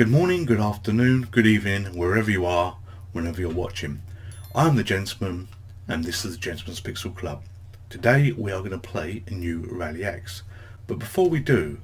Good morning, good afternoon, good evening, wherever you are, whenever you're watching. I'm the Gentleman, and this is the Gentleman's Pixel Club. Today we are going to play a new Rally X. But before we do,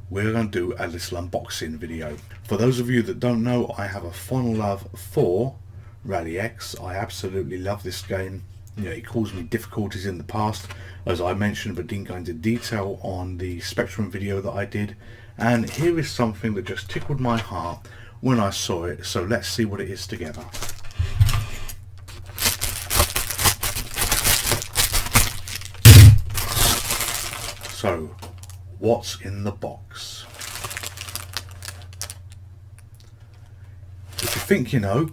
we're going to do a little unboxing video. For those of you that don't know, I have a fond love for Rally X. I absolutely love this game. It caused me difficulties in the past, as I mentioned, but didn't go into detail on the Spectrum video that I did. And here is something that just tickled my heart when I saw it, so let's see what it is together. So, what's in the box? If you think you know,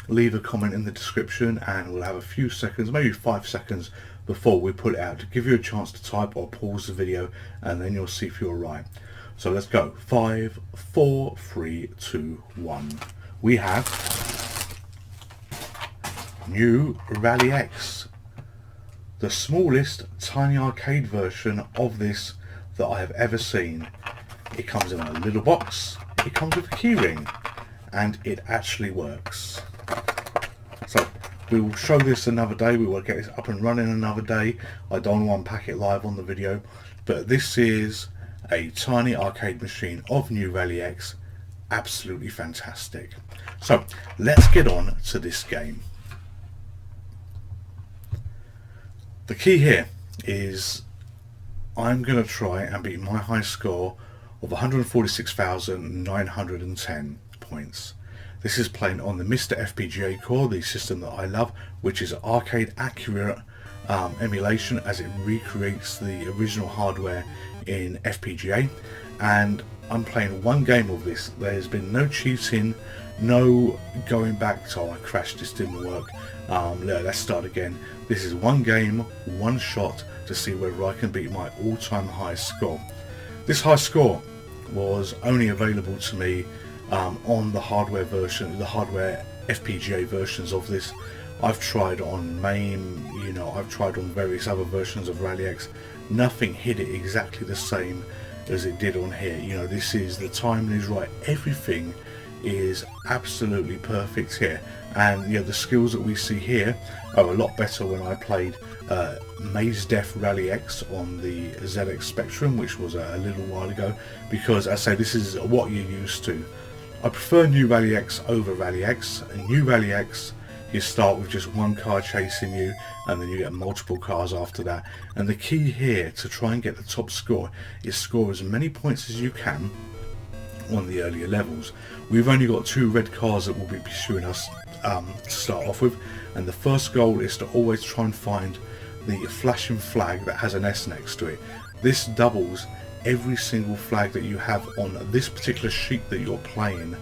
leave a comment in the description and we'll have a few seconds, maybe 5 seconds before we put it out to give you a chance to type or pause the video, and then you'll see if you're right. So let's go. 5, 4, 3, 2, 1. We have new Rally X, the smallest tiny arcade version of this that I have ever seen. It comes in a little box, it comes with a keyring, and it actually works. So we will show this another day, we will get this up and running another day. I don't want to unpack it live on the video, but this is a tiny arcade machine of new Rally X. Absolutely fantastic. So let's get on to this game. The key here is I'm going to try and beat my high score of 146,910 points. This is playing on the MiSTer FPGA core, the system that I love, which is arcade accurate emulation as it recreates the original hardware in FPGA. And I'm playing one game of this. There's been no cheating, no going back to I crashed, this didn't work, let's start again. This is one game, one shot to see whether I can beat my all-time high score. This high score was only available to me on the hardware version, the hardware FPGA versions of this. I've tried on MAME, I've tried on various other versions of Rally X. Nothing hit it exactly the same as it did on here. This is, the timing is right, everything is absolutely perfect here. And the skills that we see here are a lot better when I played MiSTer Rally X on the ZX Spectrum, which was a little while ago, because I say this is what you're used to. I prefer new Rally X over Rally X. A new Rally X, you start with just one car chasing you, and then you get multiple cars after that. And the key here to try and get the top score is score as many points as you can on the earlier levels. We've only got 2 red cars that will be pursuing us to start off with, and the first goal is to always try and find the flashing flag that has an S next to it. This doubles every single flag that you have on this particular sheet that you're playing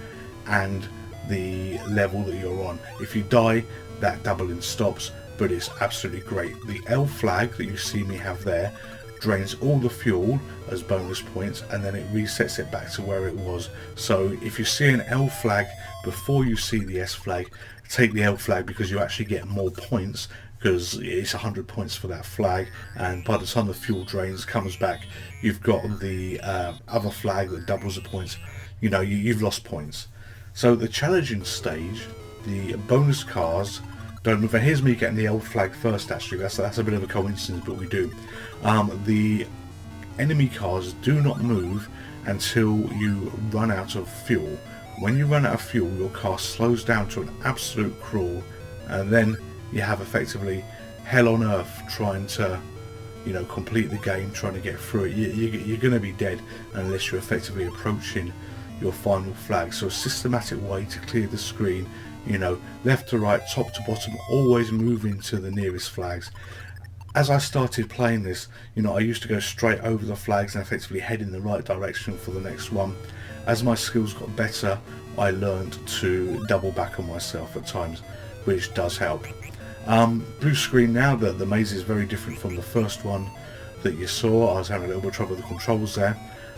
and the level that you're on. If you die, that doubling stops, but it's absolutely great. The L flag that you see me have there drains all the fuel as bonus points, and then it resets it back to where it was. So if you see an L flag before you see the S flag, take the L flag because you actually get more points, because it's 100 points for that flag, and by the time the fuel drains, comes back, you've got the other flag that doubles the points. You've lost points. So the challenging stage, the bonus cars don't move. And here's me getting the L flag first. Actually, that's a bit of a coincidence, but we do. The enemy cars do not move until you run out of fuel. When you run out of fuel, your car slows down to an absolute crawl, and then you have effectively hell on earth trying to complete the game, trying to get through it. You're going to be dead unless you're effectively approaching your final flag. So a systematic way to clear the screen, left to right, top to bottom, always moving to the nearest flags. As I started playing this, I used to go straight over the flags and effectively head in the right direction for the next one. As my skills got better, I learned to double back on myself at times, which does help. Blue screen now. The maze is very different from the first one that you saw. I was having a little bit of trouble with the controls there.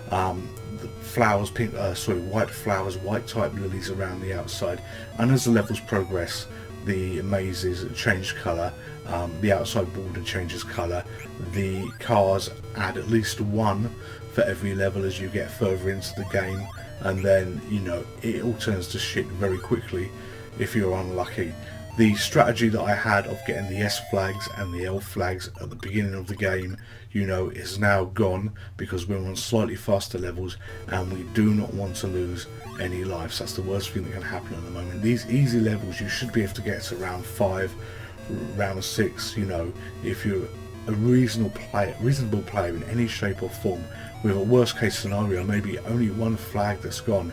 The flowers, white flowers, white type lilies around the outside, and as the levels progress, the mazes change colour, the outside border changes colour, the cars add at least one for every level as you get further into the game, and then, you know, it all turns to shit very quickly if you're unlucky. The strategy that I had of getting the S flags and the L flags at the beginning of the game, you know, is now gone because we're on slightly faster levels and we do not want to lose any lives. That's the worst thing that can happen at the moment. These easy levels you should be able to get to round 5, round 6, you know, if you're a reasonable player in any shape or form, with a worst case scenario maybe only one flag that's gone.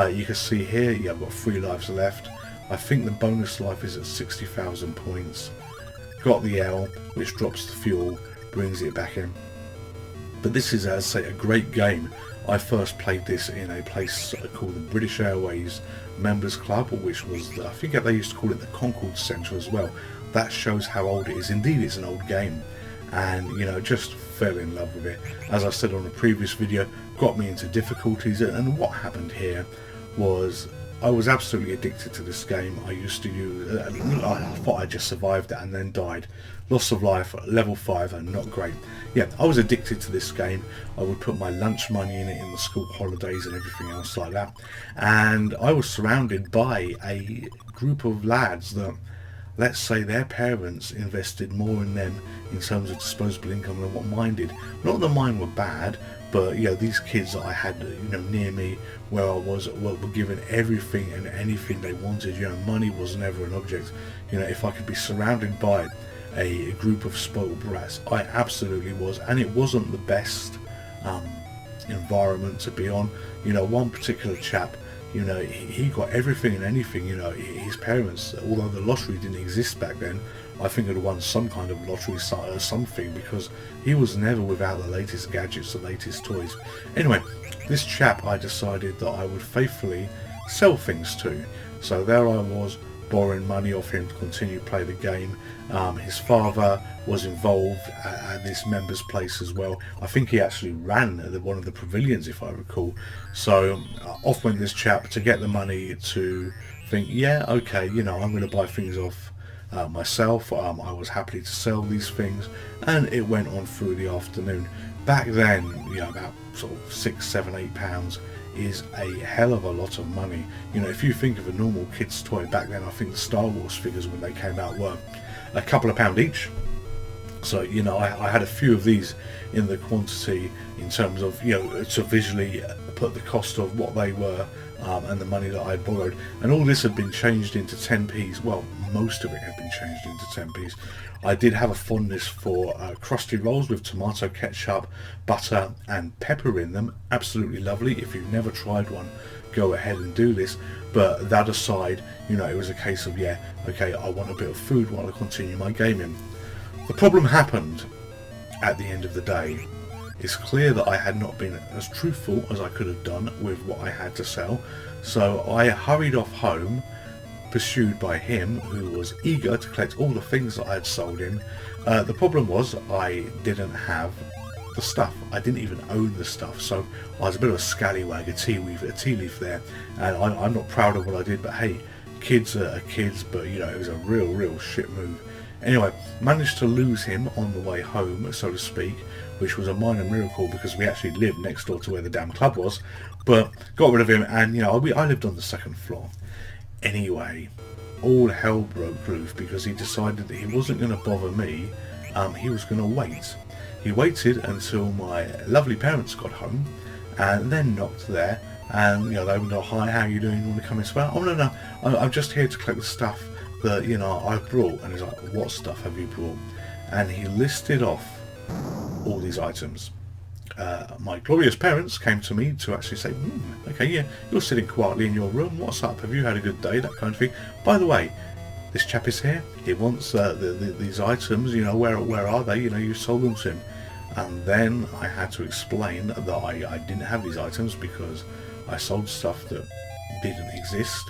You can see here, yeah, I've got 3 lives left. I think the bonus life is at 60,000 points. Got the L, which drops the fuel, brings it back in. But this is, as I say, a great game. I first played this in a place called the British Airways Members Club, which was, I think they used to call it the Concord Centre as well. That shows how old it is. Indeed, it's an old game. And, you know, just fell in love with it. As I said on a previous video, got me into difficulties. And what happened here was, I was absolutely addicted to this game. I used to use, I thought I just survived it and then died. Loss of life, level 5, and not great. Yeah, I was addicted to this game. I would put my lunch money in it in the school holidays and everything else like that. And I was surrounded by a group of lads that, let's say, their parents invested more in them in terms of disposable income than what mine did. Not that mine were bad, but, you know, these kids that I had, you know, near me where I was, were given everything and anything they wanted. You know, money was never an object. You know, if I could be surrounded by a group of spoiled brats, I absolutely was. And it wasn't the best environment to be on. You know, one particular chap, you know, he got everything and anything. You know, his parents, although the lottery didn't exist back then, I think had won some kind of lottery or something, because he was never without the latest gadgets, the latest toys. Anyway, this chap, I decided that I would faithfully sell things to. So there I was, borrowing money off him to continue to play the game. His father was involved at this member's place as well. I think he actually ran one of the pavilions, if I recall. So off went this chap to get the money to think, yeah, okay, you know, I'm going to buy things off myself. I was happy to sell these things, and it went on through the afternoon. Back then, you know, about sort of £6, £7, £8 is a hell of a lot of money. You know, if you think of a normal kid's toy back then, I think the Star Wars figures when they came out were a couple of pound each. So, you know, I had a few of these in the quantity in terms of, you know, to visually put the cost of what they were and the money that I borrowed. And all this had been changed into 10p's. Well, most of it had been changed into 10p's. I did have a fondness for crusty rolls with tomato ketchup, butter and pepper in them. Absolutely lovely. If you've never tried one, go ahead and do this. But that aside, you know, it was a case of, yeah, okay, I want a bit of food while I continue my gaming. The problem happened at the end of the day. It's clear that I had not been as truthful as I could have done with what I had to sell. So I hurried off home, pursued by him, who was eager to collect all the things that I had sold him. The problem was I didn't have the stuff. I didn't even own the stuff, so I was a bit of a scallywag, a tea leaf there. And I'm not proud of what I did, but hey, kids are kids. But you know, it was a real shit move. Anyway, managed to lose him on the way home, so to speak, which was a minor miracle because we actually lived next door to where the damn club was. But got rid of him, and you know, I lived on the second floor. Anyway, all hell broke loose because he decided that he wasn't going to bother me. He was going to wait. He waited until my lovely parents got home, and then knocked there. And you know, they went, "Oh, hi, how you doing? You want to come in?" So, "Oh no, I'm just here to collect the stuff that, you know, I brought." And he's like, "What stuff have you brought?" And he listed off all these items. My glorious parents came to me to actually say, okay, yeah, you're sitting quietly in your room, what's up, have you had a good day, that kind of thing. By the way, this chap is here, he wants these items, you know, where are they, you know, you sold them to him. And then I had to explain that I didn't have these items because I sold stuff that didn't exist.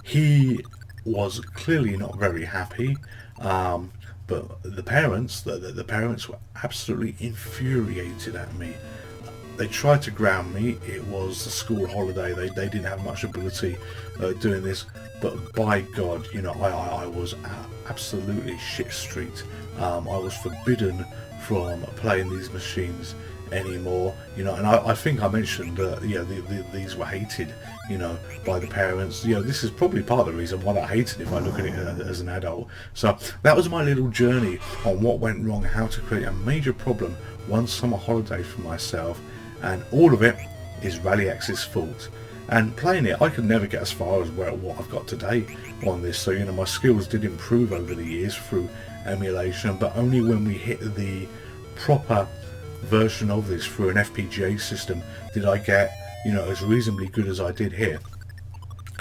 He was clearly not very happy, but the parents were absolutely infuriated at me. They tried to ground me. It was the school holiday. They didn't have much ability doing this, but by God, you know, I was absolutely shit street. I was forbidden from playing these machines anymore, you know, and I think I mentioned that these were hated, you know, by the parents. You know, this is probably part of the reason why I hated it if I look at it as an adult. So that was my little journey on what went wrong, how to create a major problem one summer holiday for myself, and all of it is Rally X's fault. And playing it, I could never get as far as what I've got today on this. So, you know, my skills did improve over the years through emulation, but only when we hit the proper version of this through an FPGA system did I get, you know, as reasonably good as I did here.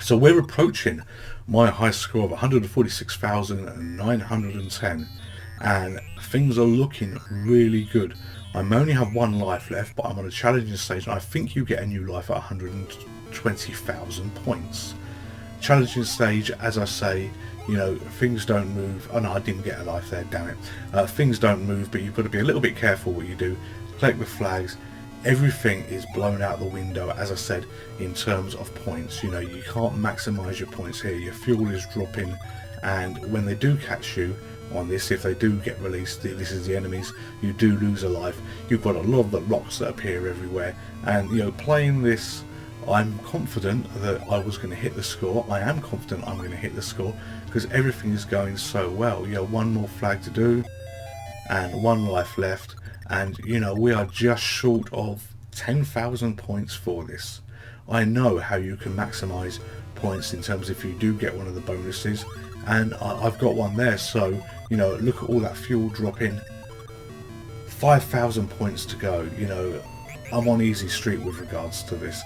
So we're approaching my high score of 146,910, and things are looking really good. I only have one life left, but I'm on a challenging stage, and I think you get a new life at 120,000 points. Challenging stage, as I say, you know, things don't move. Oh no, I didn't get a life there, damn it. Things don't move, but you've got to be a little bit careful what you do. Collect the flags. Everything is blown out the window, as I said, in terms of points. You know, you can't maximize your points here. Your fuel is dropping, and when they do catch you on this, if they do get released, this is the enemies, you do lose a life. You've got a lot of the rocks that appear everywhere, and you know, playing this, I'm confident that I was going to hit the score. I am confident I'm going to hit the score because everything is going so well. You know, one more flag to do and one life left, and you know, we are just short of 10,000 points for this. I know how you can maximize points in terms if you do get one of the bonuses, and I've got one there. So you know, look at all that fuel dropping. 5,000 points to go. You know, I'm on easy street with regards to this.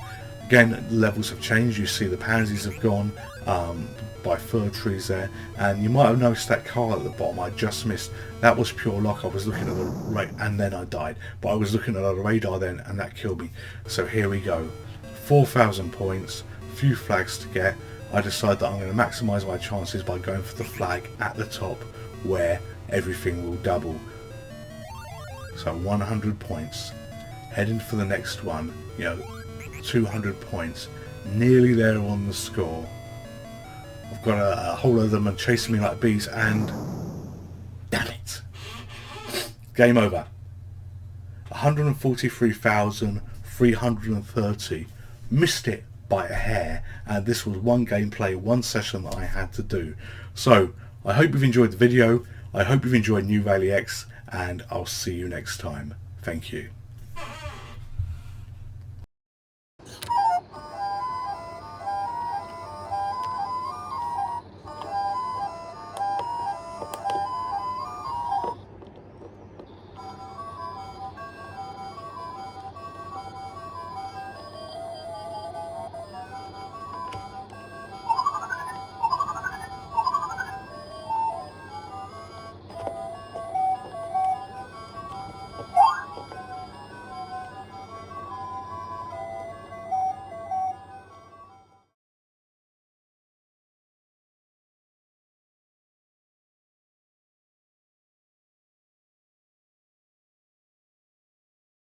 Again, levels have changed. You see the pansies have gone by fir trees there, and you might have noticed that car at the bottom I just missed. That was pure luck. I was looking at the radar, and then I died, but I was looking at the radar then, and that killed me. So here we go, 4,000 points, few flags to get. I decide that I'm going to maximize my chances by going for the flag at the top where everything will double. So 100 points, heading for the next one. You know, 200 points, nearly there on the score. I've got a whole lot of them and chasing me like bees, and damn it, game over. 143,330, missed it by a hair, and this was one gameplay, one session that I had to do. So I hope you've enjoyed the video, I hope you've enjoyed New Rally X, and I'll see you next time. Thank you.